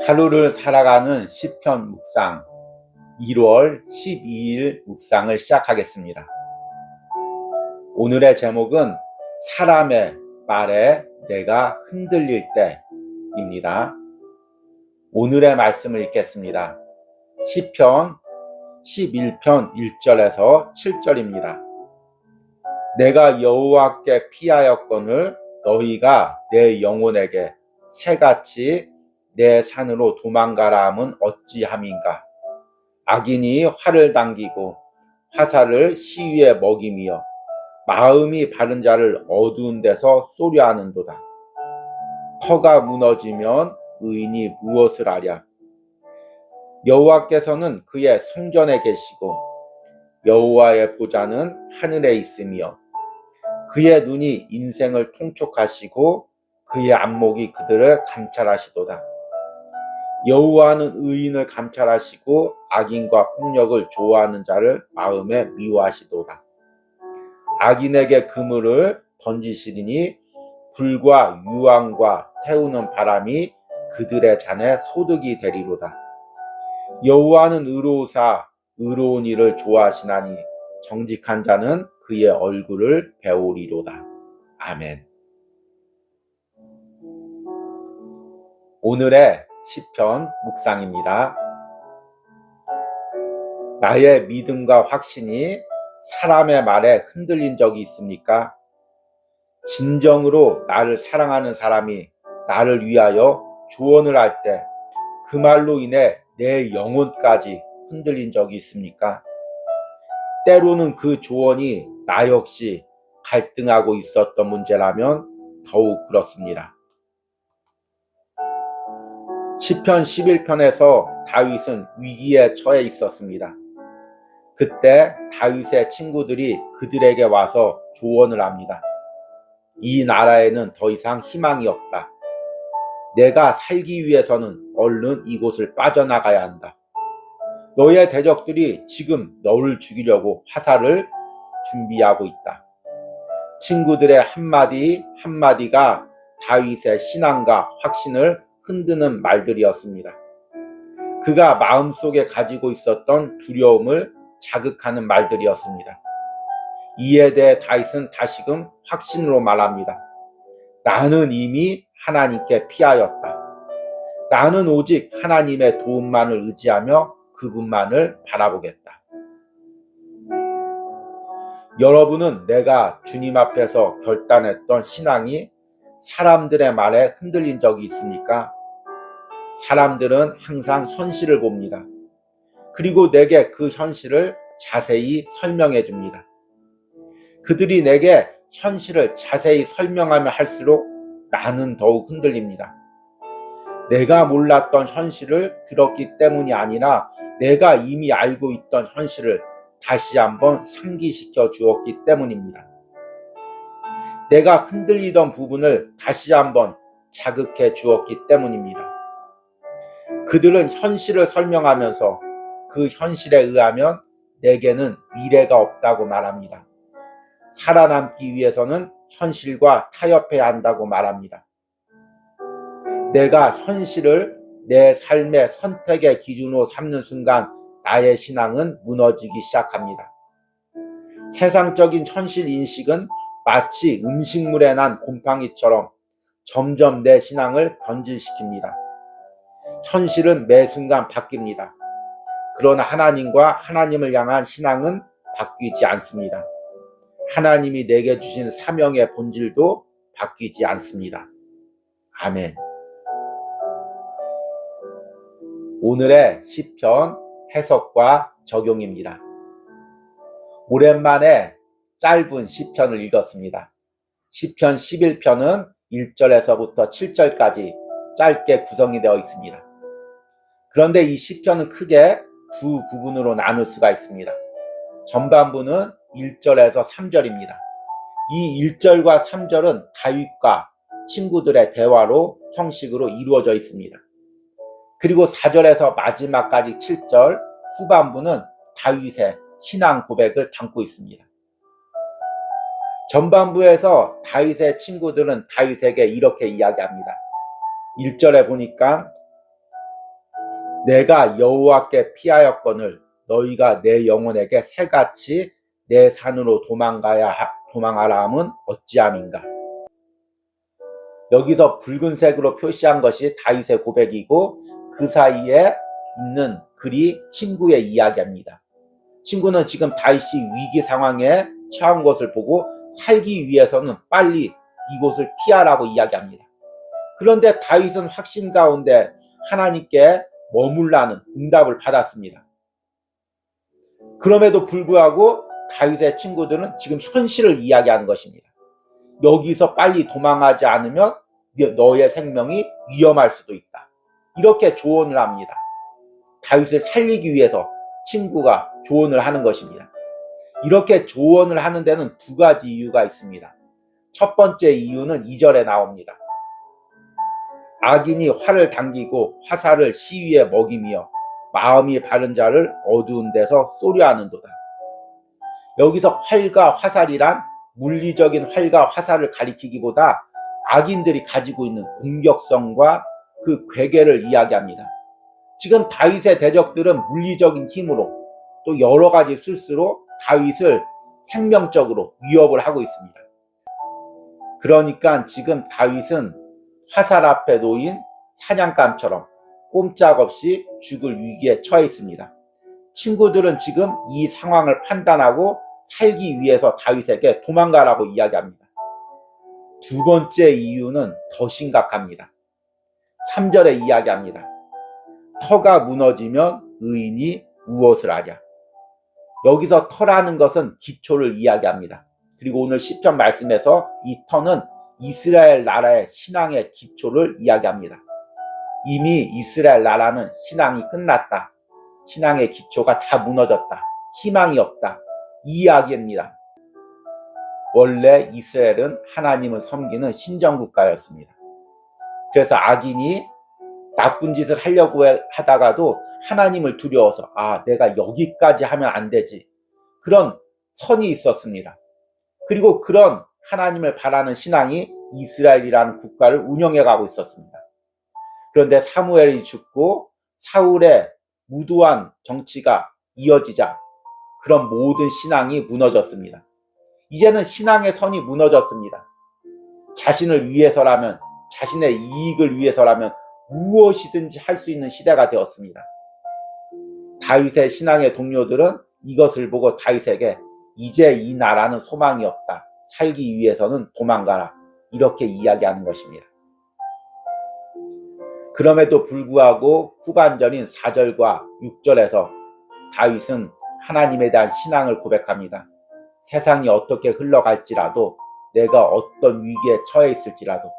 하루를 살아가는 시편 묵상 1월 12일 묵상을 시작하겠습니다. 오늘의 제목은 사람의 말에 내가 흔들릴 때입니다. 오늘의 말씀을 읽겠습니다. 시편 11편 1절에서 7절입니다. 내가 여호와께 피하였거늘 너희가 내 영혼에게 새같이 내 산으로 도망가라 함은 어찌함인가. 악인이 활을 당기고 화살을 시위에 먹이며 마음이 바른 자를 어두운 데서 쏘려 하는도다. 터가 무너지면 의인이 무엇을 하랴. 여호와께서는 그의 성전에 계시고 여호와의 보좌는 하늘에 있으며 그의 눈이 인생을 통촉하시고 그의 안목이 그들을 감찰하시도다. 여호와는 의인을 감찰하시고 악인과 폭력을 좋아하는 자를 마음에 미워하시도다. 악인에게 그물을 던지시리니 불과 유황과 태우는 바람이 그들의 잔에 소득이 되리로다. 여호와는 의로우사 의로운 일을 좋아하시나니 정직한 자는 그의 얼굴을 배우리로다. 아멘. 오늘의 시편 묵상입니다. 나의 믿음과 확신이 사람의 말에 흔들린 적이 있습니까? 진정으로 나를 사랑하는 사람이 나를 위하여 조언을 할 때 그 말로 인해 내 영혼까지 흔들린 적이 있습니까? 때로는 그 조언이 나 역시 갈등하고 있었던 문제라면 더욱 그렇습니다. 시편 11편에서 다윗은 위기에 처해 있었습니다. 그때 다윗의 친구들이 그들에게 와서 조언을 합니다. 이 나라에는 더 이상 희망이 없다. 내가 살기 위해서는 얼른 이곳을 빠져나가야 한다. 너의 대적들이 지금 너를 죽이려고 화살을 준비하고 있다. 친구들의 한마디 한마디가 다윗의 신앙과 확신을 흔드는 말들이었습니다. 그가 마음속에 가지고 있었던 두려움을 자극하는 말들이었습니다. 이에 대해 다윗은 다시금 확신으로 말합니다. 나는 이미 하나님께 피하였다. 나는 오직 하나님의 도움만을 의지하며 그분만을 바라보겠다. 여러분은 내가 주님 앞에서 결단했던 신앙이 사람들의 말에 흔들린 적이 있습니까? 사람들은 항상 현실을 봅니다. 그리고 내게 그 현실을 자세히 설명해 줍니다. 그들이 내게 현실을 자세히 설명하면 할수록 나는 더욱 흔들립니다. 내가 몰랐던 현실을 들었기 때문이 아니라 내가 이미 알고 있던 현실을 다시 한번 상기시켜 주었기 때문입니다. 내가 흔들리던 부분을 다시 한번 자극해 주었기 때문입니다. 그들은 현실을 설명하면서 그 현실에 의하면 내게는 미래가 없다고 말합니다. 살아남기 위해서는 현실과 타협해야 한다고 말합니다. 내가 현실을 내 삶의 선택의 기준으로 삼는 순간 나의 신앙은 무너지기 시작합니다. 세상적인 현실 인식은 마치 음식물에 난 곰팡이처럼 점점 내 신앙을 변질시킵니다. 현실은 매 순간 바뀝니다. 그러나 하나님과 하나님을 향한 신앙은 바뀌지 않습니다. 하나님이 내게 주신 사명의 본질도 바뀌지 않습니다. 아멘. 오늘의 시편 해석과 적용입니다. 오랜만에 짧은 시편을 읽었습니다. 시편 11편은 1절에서부터 7절까지 짧게 구성이 되어 있습니다. 그런데 이 시편은 크게 두 부분으로 나눌 수가 있습니다. 전반부는 1절에서 3절입니다. 이 1절과 3절은 다윗과 친구들의 대화로 형식으로 이루어져 있습니다. 그리고 4절에서 마지막까지 7절 후반부는 다윗의 신앙 고백을 담고 있습니다. 전반부에서 다윗의 친구들은 다윗에게 이렇게 이야기합니다. 1절에 보니까 내가 여호와께 피하였거늘 너희가 내 영혼에게 새같이 내 산으로 도망하라 함은 어찌함인가. 여기서 붉은색으로 표시한 것이 다윗의 고백이고 그 사이에 있는 글이 친구의 이야기입니다. 친구는 지금 다윗이 위기 상황에 처한 것을 보고 살기 위해서는 빨리 이곳을 피하라고 이야기합니다. 그런데 다윗은 확신 가운데 하나님께 머물라는 응답을 받았습니다. 그럼에도 불구하고 다윗의 친구들은 지금 현실을 이야기하는 것입니다. 여기서 빨리 도망하지 않으면 너의 생명이 위험할 수도 있다. 이렇게 조언을 합니다. 다윗을 살리기 위해서 친구가 조언을 하는 것입니다. 이렇게 조언을 하는 데는 두 가지 이유가 있습니다. 첫 번째 이유는 2절에 나옵니다. 악인이 활을 당기고 화살을 시위에 먹이며 마음이 바른 자를 어두운 데서 쏘려하는도다. 여기서 활과 화살이란 물리적인 활과 화살을 가리키기보다 악인들이 가지고 있는 공격성과 그 괴계를 이야기합니다. 지금 다윗의 대적들은 물리적인 힘으로 또 여러 가지 술수로 다윗을 생명적으로 위협을 하고 있습니다. 그러니까 지금 다윗은 화살 앞에 놓인 사냥감처럼 꼼짝없이 죽을 위기에 처해 있습니다. 친구들은 지금 이 상황을 판단하고 살기 위해서 다윗에게 도망가라고 이야기합니다. 두 번째 이유는 더 심각합니다. 3절에 이야기합니다. 터가 무너지면 의인이 무엇을 하랴. 여기서 터라는 것은 기초를 이야기합니다. 그리고 오늘 시편 말씀에서 이 터는 이스라엘 나라의 신앙의 기초를 이야기합니다. 이미 이스라엘 나라는 신앙이 끝났다. 신앙의 기초가 다 무너졌다. 희망이 없다. 이 이야기입니다. 원래 이스라엘은 하나님을 섬기는 신정국가였습니다. 그래서 악인이 나쁜 짓을 하려고 하다가도 하나님을 두려워서 내가 여기까지 하면 안 되지. 그런 선이 있었습니다. 그리고 그런 하나님을 바라는 신앙이 이스라엘이라는 국가를 운영해 가고 있었습니다. 그런데 사무엘이 죽고 사울의 무도한 정치가 이어지자 그런 모든 신앙이 무너졌습니다. 이제는 신앙의 선이 무너졌습니다. 자신을 위해서라면, 자신의 이익을 위해서라면 무엇이든지 할 수 있는 시대가 되었습니다. 다윗의 신앙의 동료들은 이것을 보고 다윗에게 이제 이 나라는 소망이 없다. 살기 위해서는 도망가라. 이렇게 이야기하는 것입니다. 그럼에도 불구하고 후반절인 4절과 6절에서 다윗은 하나님에 대한 신앙을 고백합니다. 세상이 어떻게 흘러갈지라도 내가 어떤 위기에 처해 있을지라도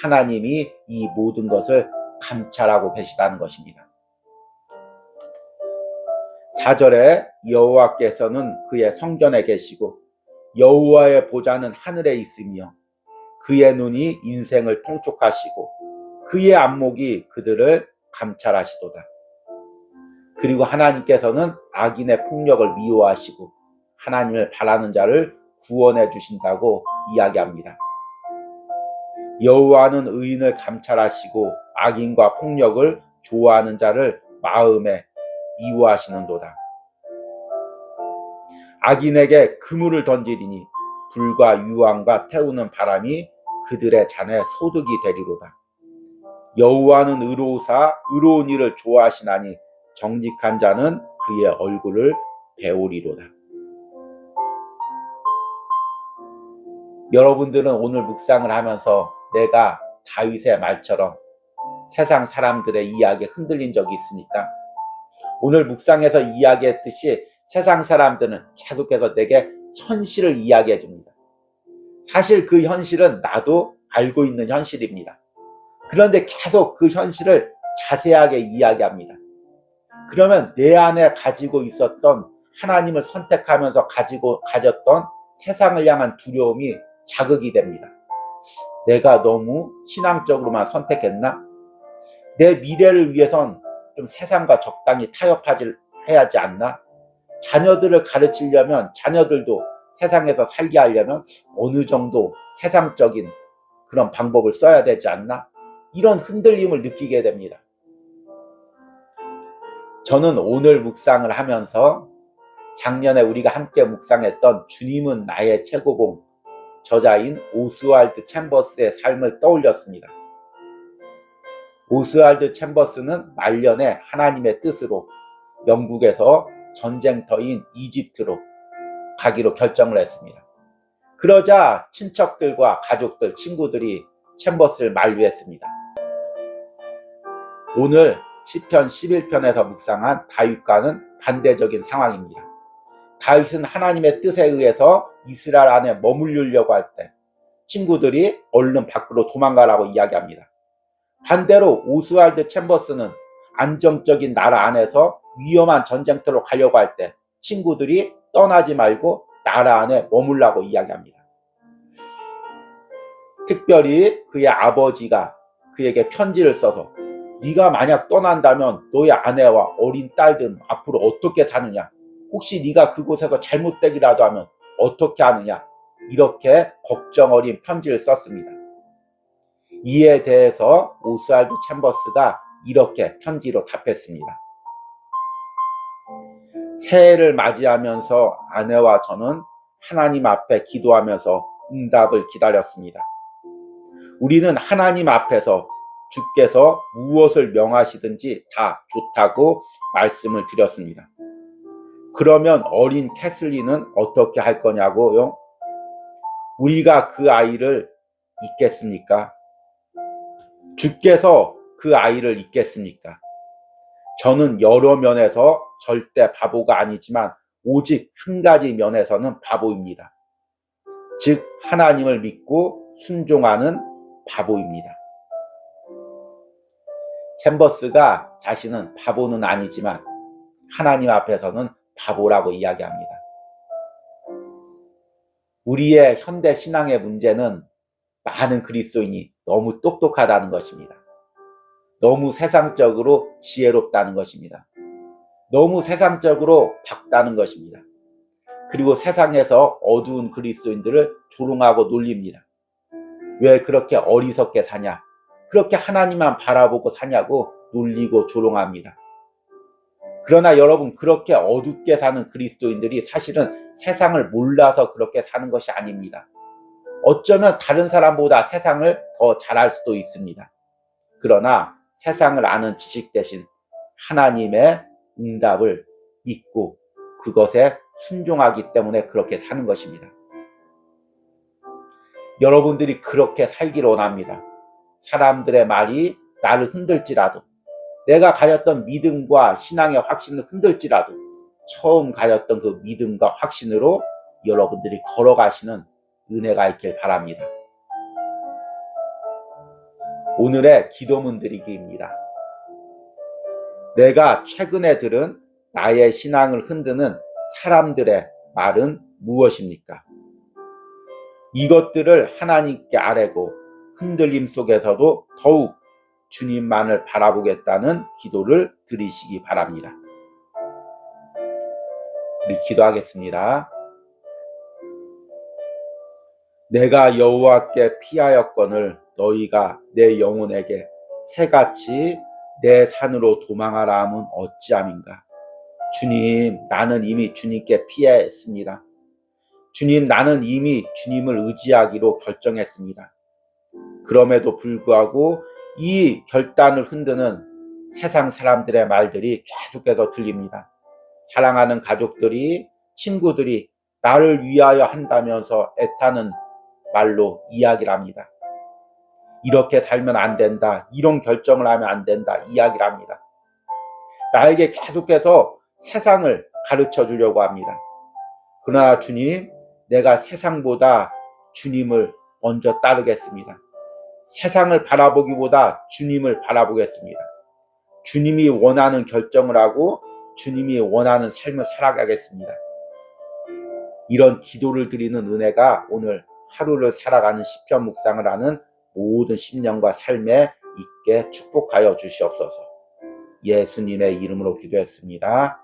하나님이 이 모든 것을 감찰하고 계시다는 것입니다. 4절에 여호와께서는 그의 성전에 계시고 여호와의 보좌는 하늘에 있으며 그의 눈이 인생을 통촉하시고 그의 안목이 그들을 감찰하시도다. 그리고 하나님께서는 악인의 폭력을 미워하시고 하나님을 바라는 자를 구원해 주신다고 이야기합니다. 여호와는 의인을 감찰하시고 악인과 폭력을 좋아하는 자를 마음에 미워하시는도다. 악인에게 그물을 던지리니 불과 유황과 태우는 바람이 그들의 잔에 소득이 되리로다. 여호와는 의로우사 의로운 일을 좋아하시나니 정직한 자는 그의 얼굴을 배우리로다. 여러분들은 오늘 묵상을 하면서 내가 다윗의 말처럼 세상 사람들의 이야기에 흔들린 적이 있습니까? 오늘 묵상에서 이야기했듯이 세상 사람들은 계속해서 내게 현실을 이야기해 줍니다. 사실 그 현실은 나도 알고 있는 현실입니다. 그런데 계속 그 현실을 자세하게 이야기합니다. 그러면 내 안에 가지고 있었던 하나님을 선택하면서 가졌던 세상을 향한 두려움이 자극이 됩니다. 내가 너무 신앙적으로만 선택했나? 내 미래를 위해선 좀 세상과 적당히 타협해야지 않나? 자녀들을 가르치려면 자녀들도 세상에서 살게 하려면 어느 정도 세상적인 그런 방법을 써야 되지 않나? 이런 흔들림을 느끼게 됩니다. 저는 오늘 묵상을 하면서 작년에 우리가 함께 묵상했던 주님은 나의 최고봉 저자인 오스왈드 챔버스의 삶을 떠올렸습니다. 오스왈드 챔버스는 말년에 하나님의 뜻으로 영국에서 전쟁터인 이집트로 가기로 결정을 했습니다. 그러자 친척들과 가족들, 친구들이 챔버스를 만류했습니다. 오늘 시편 11편에서 묵상한 다윗과는 반대적인 상황입니다. 다윗은 하나님의 뜻에 의해서 이스라엘 안에 머무르려고 할 때 친구들이 얼른 밖으로 도망가라고 이야기합니다. 반대로 오스왈드 챔버스는 안정적인 나라 안에서 위험한 전쟁터로 가려고 할 때 친구들이 떠나지 말고 나라 안에 머물라고 이야기합니다. 특별히 그의 아버지가 그에게 편지를 써서 네가 만약 떠난다면 너의 아내와 어린 딸들은 앞으로 어떻게 사느냐? 혹시 네가 그곳에서 잘못되기라도 하면 어떻게 하느냐? 이렇게 걱정 어린 편지를 썼습니다. 이에 대해서 오스왈드 챔버스가 이렇게 편지로 답했습니다. 새해를 맞이하면서 아내와 저는 하나님 앞에 기도하면서 응답을 기다렸습니다. 우리는 하나님 앞에서 주께서 무엇을 명하시든지 다 좋다고 말씀을 드렸습니다. 그러면 어린 캐슬리는 어떻게 할 거냐고요? 우리가 그 아이를 잊겠습니까? 주께서 그 아이를 잊겠습니까? 저는 여러 면에서 절대 바보가 아니지만 오직 한 가지 면에서는 바보입니다. 즉 하나님을 믿고 순종하는 바보입니다. 챔버스가 자신은 바보는 아니지만 하나님 앞에서는 바보라고 이야기합니다. 우리의 현대 신앙의 문제는 많은 그리스도인이 너무 똑똑하다는 것입니다. 너무 세상적으로 지혜롭다는 것입니다. 너무 세상적으로 밝다는 것입니다. 그리고 세상에서 어두운 그리스도인들을 조롱하고 놀립니다. 왜 그렇게 어리석게 사냐? 그렇게 하나님만 바라보고 사냐고 놀리고 조롱합니다. 그러나 여러분, 그렇게 어둡게 사는 그리스도인들이 사실은 세상을 몰라서 그렇게 사는 것이 아닙니다. 어쩌면 다른 사람보다 세상을 더 잘할 수도 있습니다. 그러나 세상을 아는 지식 대신 하나님의 응답을 믿고 그것에 순종하기 때문에 그렇게 사는 것입니다. 여러분들이 그렇게 살기를 원합니다. 사람들의 말이 나를 흔들지라도, 내가 가졌던 믿음과 신앙의 확신을 흔들지라도 처음 가졌던 그 믿음과 확신으로 여러분들이 걸어가시는 은혜가 있길 바랍니다. 오늘의 기도문 드리기입니다. 내가 최근에 들은 나의 신앙을 흔드는 사람들의 말은 무엇입니까? 이것들을 하나님께 아뢰고 흔들림 속에서도 더욱 주님만을 바라보겠다는 기도를 드리시기 바랍니다. 우리 기도하겠습니다. 내가 여호와께 피하였거늘 너희가 내 영혼에게 새같이 내 산으로 도망하라 함은 어찌함인가. 주님, 나는 이미 주님께 피했습니다. 주님, 나는 이미 주님을 의지하기로 결정했습니다. 그럼에도 불구하고 이 결단을 흔드는 세상 사람들의 말들이 계속해서 들립니다. 사랑하는 가족들이, 친구들이 나를 위하여 한다면서 애타는 말로 이야기를 합니다. 이렇게 살면 안 된다, 이런 결정을 하면 안 된다 이야기를 합니다. 나에게 계속해서 세상을 가르쳐 주려고 합니다. 그러나 주님, 내가 세상보다 주님을 먼저 따르겠습니다. 세상을 바라보기보다 주님을 바라보겠습니다. 주님이 원하는 결정을 하고 주님이 원하는 삶을 살아가겠습니다. 이런 기도를 드리는 은혜가 오늘 하루를 살아가는 시편 묵상을 하는 모든 심령과 삶에 있게 축복하여 주시옵소서. 예수님의 이름으로 기도했습니다.